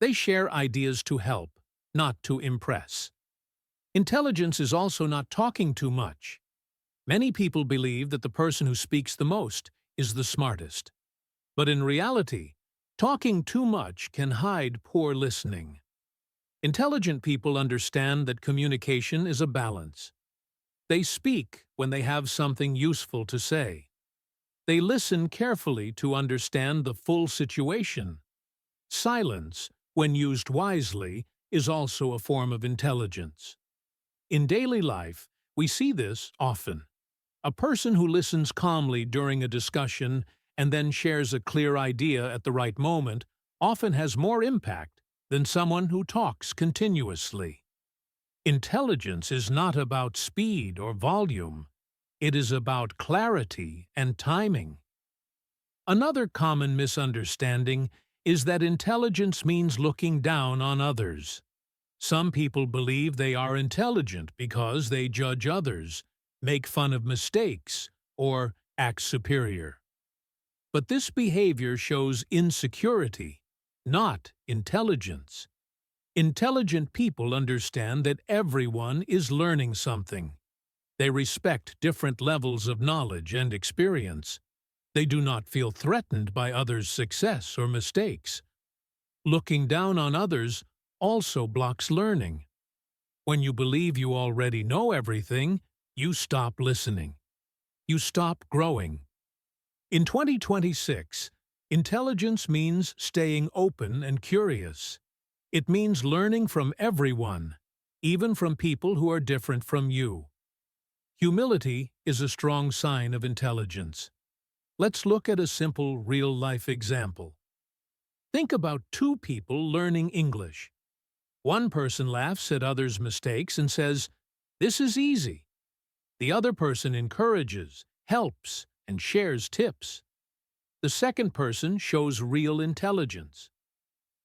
Speaker 1: They share ideas to help, not to impress. Intelligence is also not talking too much. Many people believe that the person who speaks the most is the smartest. But in reality, talking too much can hide poor listening. Intelligent people understand that communication is a balance. They speak when they have something useful to say. They listen carefully to understand the full situation. Silence, when used wisely, is also a form of intelligence. In daily life, we see this often. A person who listens calmly during a discussion and then shares a clear idea at the right moment often has more impact than someone who talks continuously. Intelligence is not about speed or volume. It is about clarity and timing. Another common misunderstanding is that intelligence means looking down on others. Some people believe they are intelligent because they judge others, make fun of mistakes, or act superior. But this behavior shows insecurity, not intelligence. Intelligent people understand that everyone is learning something. They respect different levels of knowledge and experience. They do not feel threatened by others' success or mistakes. Looking down on others also blocks learning. When you believe you already know everything, you stop listening. You stop growing, In 2026, intelligence means staying open and curious. It means learning from everyone, even from people who are different from you. Humility is a strong sign of intelligence. Let's look at a simple real-life example. Think about two people learning English. One person laughs at others' mistakes and says, "This is easy." The other person encourages, helps, and shares tips. The second person shows real intelligence.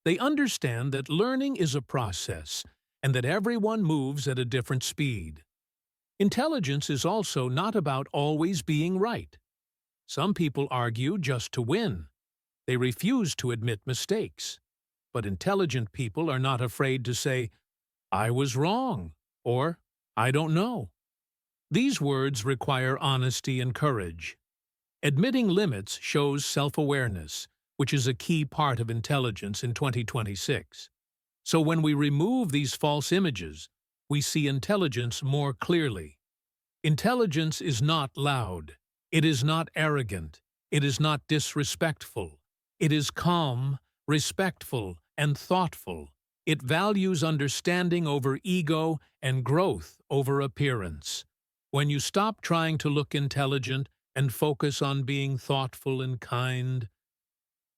Speaker 1: They understand that learning is a process and that everyone moves at a different speed. Intelligence is also not about always being right. Some people argue just to win. They refuse to admit mistakes. But intelligent people are not afraid to say, "I was wrong," or "I don't know." These words require honesty and courage. Admitting limits shows self-awareness, which is a key part of intelligence in 2026. So when we remove these false images, we see intelligence more clearly. Intelligence is not loud. It is not arrogant. It is not disrespectful. It is calm, respectful, and thoughtful. It values understanding over ego and growth over appearance. When you stop trying to look intelligent and focus on being thoughtful and kind,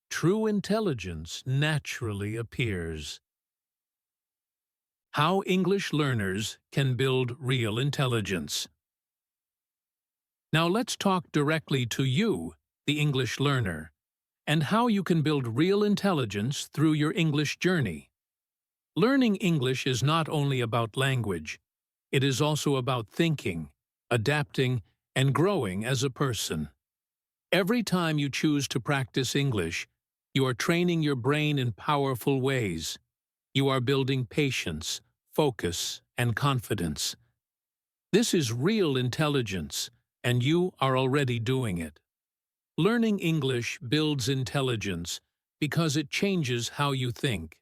Speaker 1: true intelligence naturally appears. How English learners can build real intelligence. Now let's talk directly to you, the English learner, and how you can build real intelligence through your English journey. Learning English is not only about language, it is also about thinking, adapting, and growing as a person. Every time you choose to practice English, you are training your brain in powerful ways. You are building patience, focus, and confidence. This is real intelligence, and you are already doing it. Learning English builds intelligence because it changes how you think.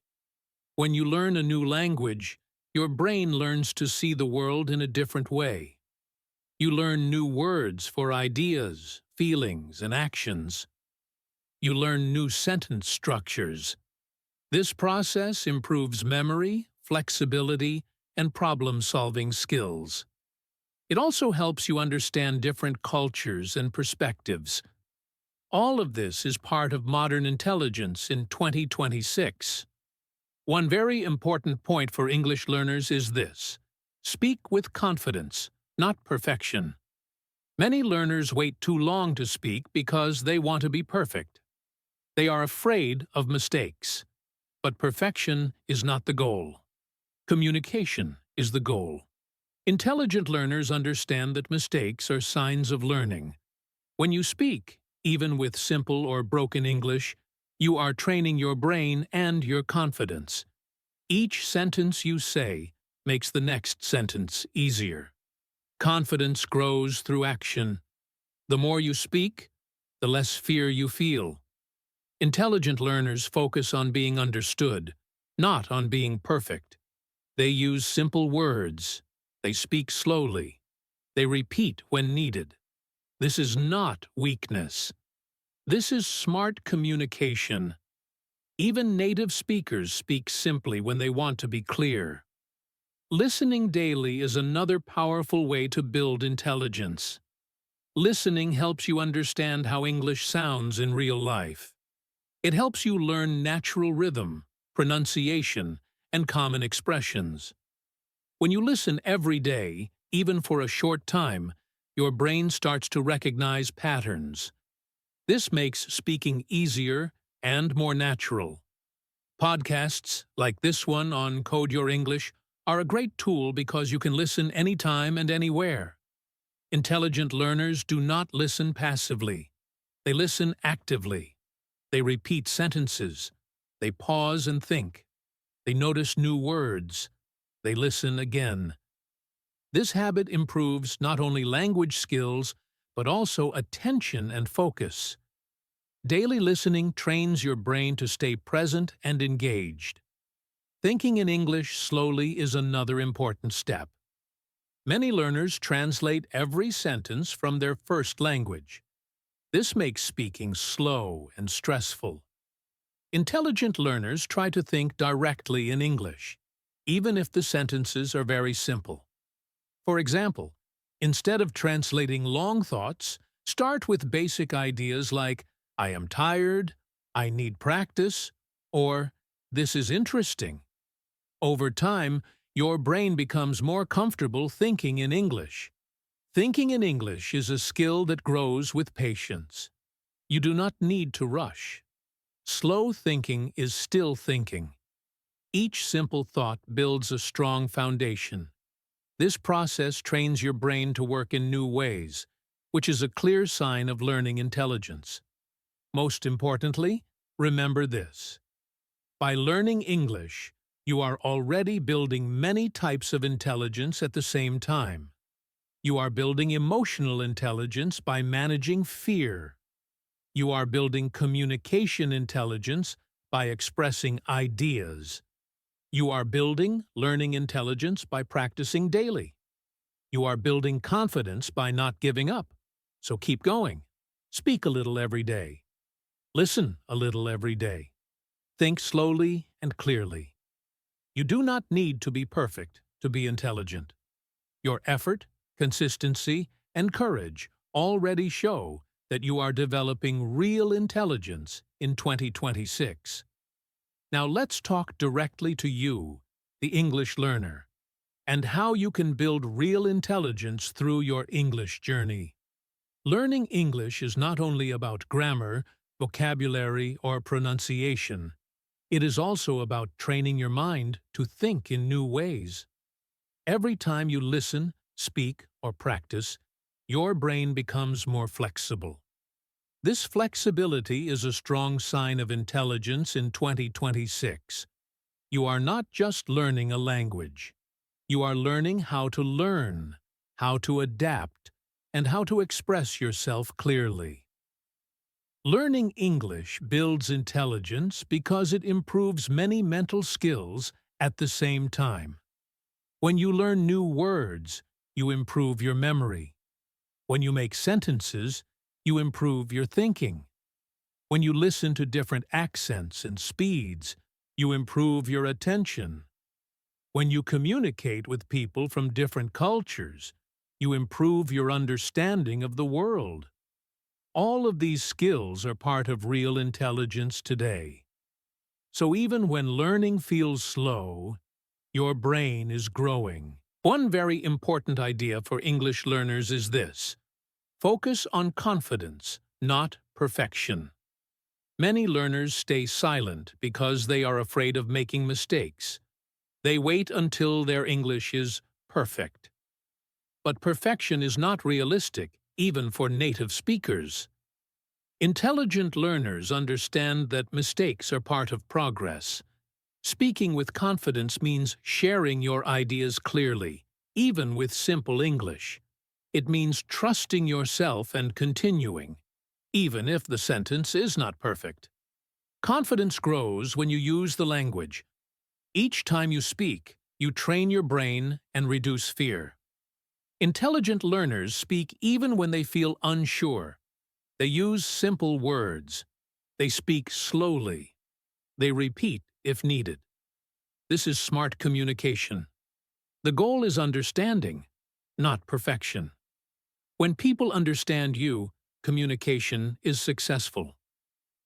Speaker 1: When you learn a new language, your brain learns to see the world in a different way. You learn new words for ideas, feelings, and actions. You learn new sentence structures. This process improves memory, flexibility, and problem-solving skills. It also helps you understand different cultures and perspectives. All of this is part of modern intelligence in 2026. One very important point for English learners is this: speak with confidence, not perfection. Many learners wait too long to speak because they want to be perfect. They are afraid of mistakes. But perfection is not the goal. Communication is the goal. Intelligent learners understand that mistakes are signs of learning. When you speak, even with simple or broken English, you are training your brain and your confidence. Each sentence you say makes the next sentence easier. Confidence grows through action. The more you speak, the less fear you feel. Intelligent learners focus on being understood, not on being perfect. They use simple words. They speak slowly. They repeat when needed. This is not weakness. This is smart communication. Even native speakers speak simply when they want to be clear. Listening daily is another powerful way to build intelligence. Listening helps you understand how English sounds in real life. It helps you learn natural rhythm, pronunciation, and common expressions. When you listen every day, even for a short time, your brain starts to recognize patterns. This makes speaking easier and more natural. Podcasts, like this one on Code Your English, are a great tool because you can listen anytime and anywhere. Intelligent learners do not listen passively. They listen actively. They repeat sentences. They pause and think. They notice new words. They listen again. This habit improves not only language skills, but also attention and focus. Daily listening trains your brain to stay present and engaged. Thinking in English slowly is another important step. Many learners translate every sentence from their first language. This makes speaking slow and stressful. Intelligent learners try to think directly in English, even if the sentences are very simple. For example, instead of translating long thoughts, start with basic ideas like, I am tired, I need practice, or this is interesting. Over time, your brain becomes more comfortable thinking in English. Thinking in English is a skill that grows with patience. You do not need to rush. Slow thinking is still thinking. Each simple thought builds a strong foundation. This process trains your brain to work in new ways, which is a clear sign of learning intelligence. Most importantly, remember this. By learning English, you are already building many types of intelligence at the same time. You are building emotional intelligence by managing fear. You are building communication intelligence by expressing ideas. You are building learning intelligence by practicing daily. You are building confidence by not giving up. So keep going. Speak a little every day. Listen a little every day. Think slowly and clearly. You do not need to be perfect to be intelligent. Your effort, consistency, and courage already show that you are developing real intelligence in 2026. Now let's talk directly to you, the English learner, and how you can build real intelligence through your English journey. Learning English is not only about grammar, vocabulary, or pronunciation. It is also about training your mind to think in new ways. Every time you listen, speak, or practice, your brain becomes more flexible. This flexibility is a strong sign of intelligence in 2026. You are not just learning a language. You are learning how to learn, how to adapt, and how to express yourself clearly. Learning English builds intelligence because it improves many mental skills at the same time. When you learn new words, you improve your memory. When you make sentences, you improve your thinking. When you listen to different accents and speeds, you improve your attention. When you communicate with people from different cultures, you improve your understanding of the world. All of these skills are part of real intelligence today. So even when learning feels slow, your brain is growing. One very important idea for English learners is this: focus on confidence, not perfection. Many learners stay silent because they are afraid of making mistakes. They wait until their English is perfect. But perfection is not realistic, even for native speakers. Intelligent learners understand that mistakes are part of progress. Speaking with confidence means sharing your ideas clearly, even with simple English. It means trusting yourself and continuing, even if the sentence is not perfect. Confidence grows when you use the language. Each time you speak, you train your brain and reduce fear. Intelligent learners speak even when they feel unsure. They use simple words. They speak slowly. They repeat if needed. This is smart communication. The goal is understanding, not perfection. When people understand you, communication is successful.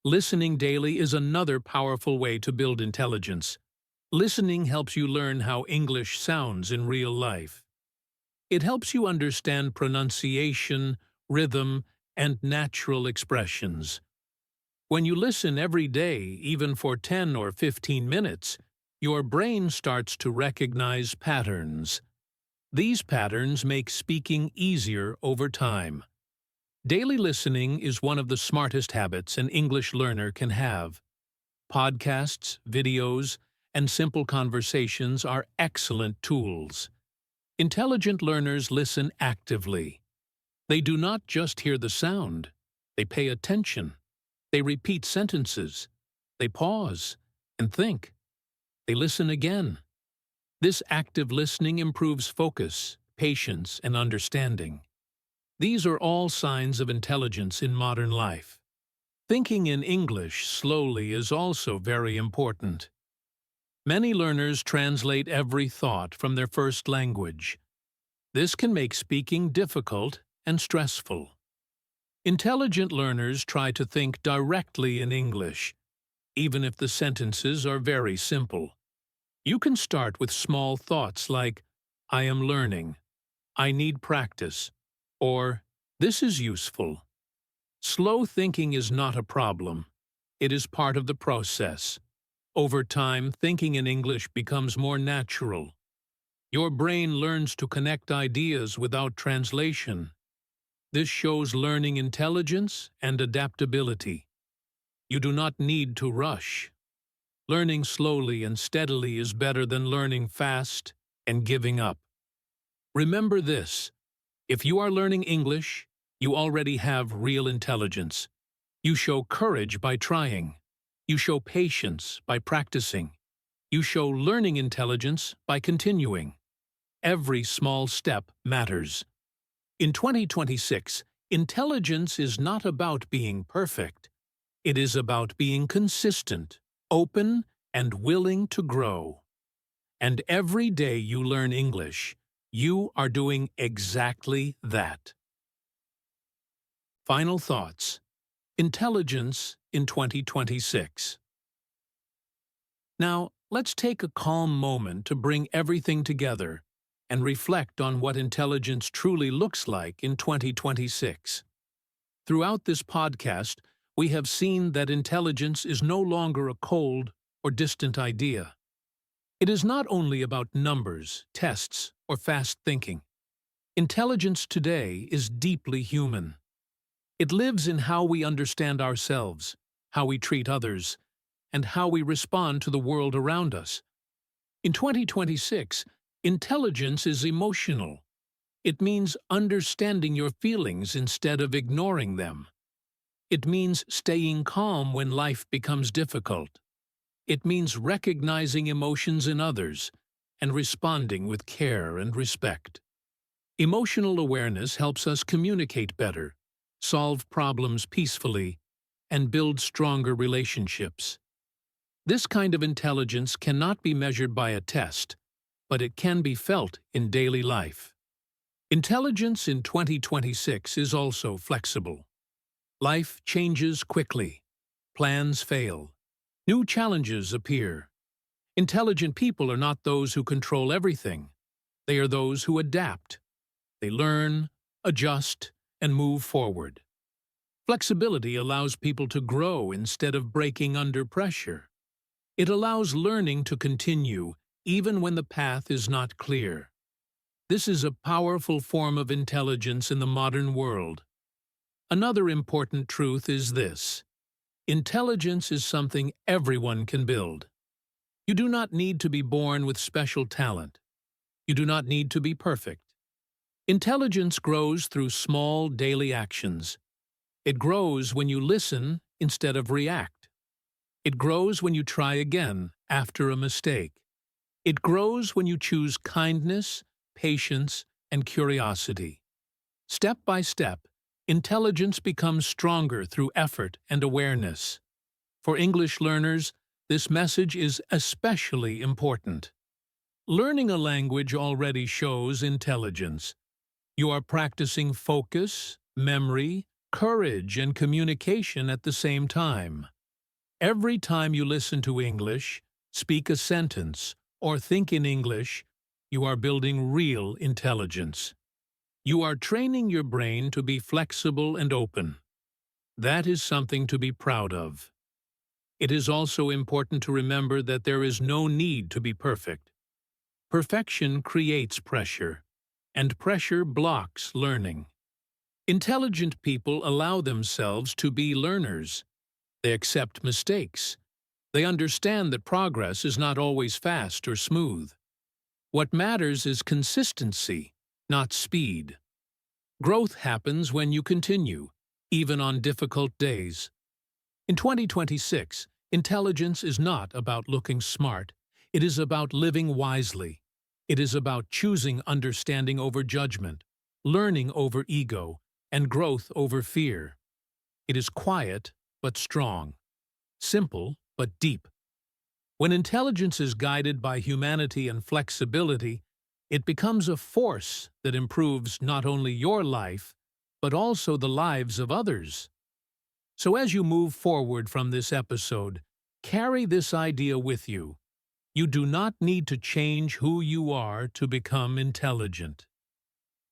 Speaker 1: Listening daily is another powerful way to build intelligence. Listening helps you learn how English sounds in real life. It helps you understand pronunciation, rhythm, and natural expressions. When you listen every day, even for 10 or 15 minutes, your brain starts to recognize patterns. These patterns make speaking easier over time. Daily listening is one of the smartest habits an English learner can have. Podcasts, videos, and simple conversations are excellent tools. Intelligent learners listen actively. They do not just hear the sound. They pay attention. They repeat sentences. They pause and think. They listen again. This active listening improves focus, patience, and understanding. These are all signs of intelligence in modern life. Thinking in English slowly is also very important. Many learners translate every thought from their first language. This can make speaking difficult and stressful. Intelligent learners try to think directly in English, even if the sentences are very simple. You can start with small thoughts like, I am learning, I need practice, or this is useful. Slow thinking is not a problem. It is part of the process. Over time, thinking in English becomes more natural. Your brain learns to connect ideas without translation. This shows learning intelligence and adaptability. You do not need to rush. Learning slowly and steadily is better than learning fast and giving up. Remember this: if you are learning English, you already have real intelligence. You show courage by trying. You show patience by practicing. You show learning intelligence by continuing. Every small step matters. In 2026, intelligence is not about being perfect. It is about being consistent, open, and willing to grow. And every day you learn English, you are doing exactly that. Final thoughts. Intelligence in 2026. Now, let's take a calm moment to bring everything together and reflect on what intelligence truly looks like in 2026. Throughout this podcast, we have seen that intelligence is no longer a cold or distant idea. It is not only about numbers, tests, or fast thinking. Intelligence today is deeply human. It lives in how we understand ourselves, how we treat others, and how we respond to the world around us. In 2026, intelligence is emotional. It means understanding your feelings instead of ignoring them. It means staying calm when life becomes difficult. It means recognizing emotions in others and responding with care and respect. Emotional awareness helps us communicate better, solve problems peacefully, and build stronger relationships. This kind of intelligence cannot be measured by a test, but it can be felt in daily life. Intelligence in 2026 is also flexible. Life changes quickly. Plans fail. New challenges appear. Intelligent people are not those who control everything. They are those who adapt. They learn, adjust, and move forward. Flexibility allows people to grow instead of breaking under pressure. It allows learning to continue even when the path is not clear. This is a powerful form of intelligence in the modern world. Another important truth is this: intelligence is something everyone can build. You do not need to be born with special talent. You do not need to be perfect. Intelligence grows through small daily actions. It grows when you listen instead of react. It grows when you try again after a mistake. It grows when you choose kindness, patience, and curiosity. Step by step, intelligence becomes stronger through effort and awareness. For English learners, this message is especially important. Learning a language already shows intelligence. You are practicing focus, memory, courage, and communication at the same time. Every time you listen to English, speak a sentence, or think in English, you are building real intelligence. You are training your brain to be flexible and open. That is something to be proud of. It is also important to remember that there is no need to be perfect. Perfection creates pressure, and pressure blocks learning. Intelligent people allow themselves to be learners. They accept mistakes. They understand that progress is not always fast or smooth. What matters is consistency, not speed. Growth happens when you continue, even on difficult days. In 2026, intelligence is not about looking smart. It is about living wisely. It is about choosing understanding over judgment, learning over ego, and growth over fear. It is quiet but strong, simple but deep. When intelligence is guided by humanity and flexibility, it becomes a force that improves not only your life, but also the lives of others. So as you move forward from this episode, carry this idea with you. You do not need to change who you are to become intelligent.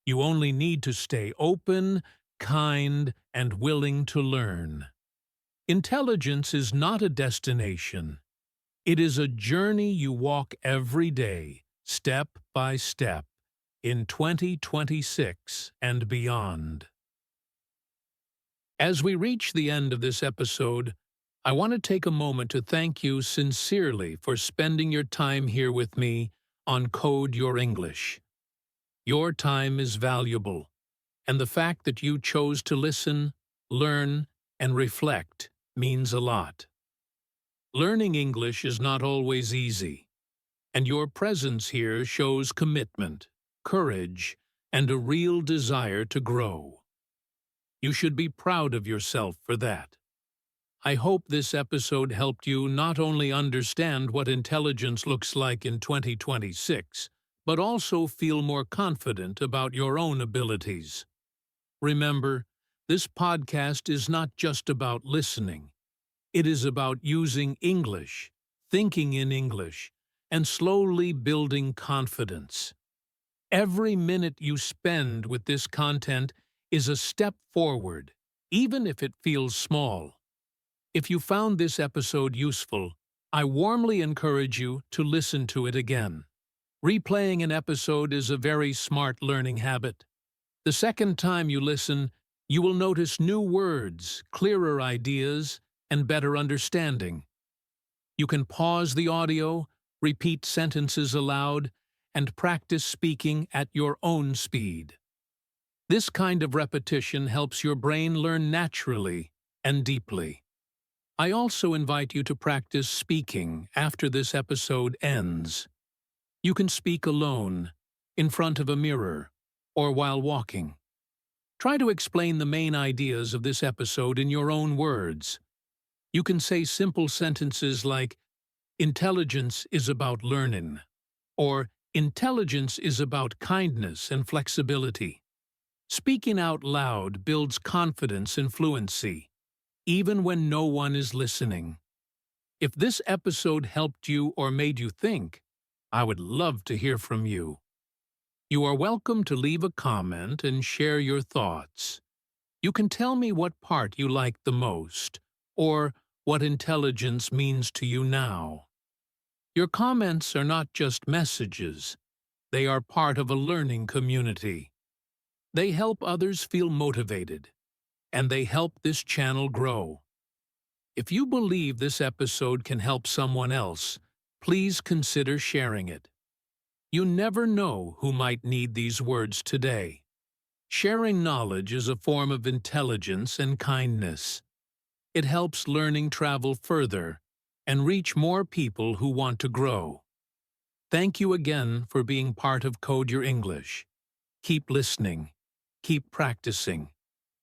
Speaker 1: You only need to stay open, kind, and willing to learn. Intelligence is not a destination. It is a journey you walk every day, step by step, in 2026 and beyond. As we reach the end of this episode, I want to take a moment to thank you sincerely for spending your time here with me on Code Your English. Your time is valuable, and the fact that you chose to listen, learn, and reflect means a lot. Learning English is not always easy, and your presence here shows commitment, courage, and a real desire to grow. You should be proud of yourself for that. I hope this episode helped you not only understand what intelligence looks like in 2026, but also feel more confident about your own abilities. Remember, this podcast is not just about listening. It is about using English, thinking in English, and slowly building confidence. Every minute you spend with this content is a step forward, even if it feels small. If you found this episode useful, I warmly encourage you to listen to it again. Replaying an episode is a very smart learning habit. The second time you listen, you will notice new words, clearer ideas, and better understanding. You can pause the audio, repeat sentences aloud, and practice speaking at your own speed. This kind of repetition helps your brain learn naturally and deeply. I also invite you to practice speaking after this episode ends. You can speak alone, in front of a mirror, or while walking. Try to explain the main ideas of this episode in your own words. You can say simple sentences like, "Intelligence is about learning," or "Intelligence is about kindness and flexibility." Speaking out loud builds confidence and fluency, even when no one is listening. If this episode helped you or made you think, I would love to hear from you. You are welcome to leave a comment and share your thoughts. You can tell me what part you liked the most, or what intelligence means to you now. Your comments are not just messages. They are part of a learning community. They help others feel motivated, and they help this channel grow. If you believe this episode can help someone else, please consider sharing it. You never know who might need these words today. Sharing knowledge is a form of intelligence and kindness. It helps learning travel further and reach more people who want to grow. Thank you again for being part of Code Your English. Keep listening, keep practicing,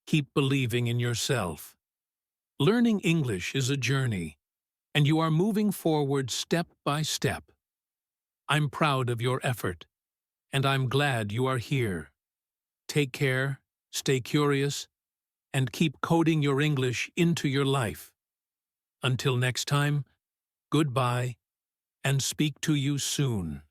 Speaker 1: keep believing in yourself. Learning English is a journey, and you are moving forward step by step. I'm proud of your effort, and I'm glad you are here. Take care, stay curious, and keep coding your English into your life. Until next time, goodbye, and speak to you soon.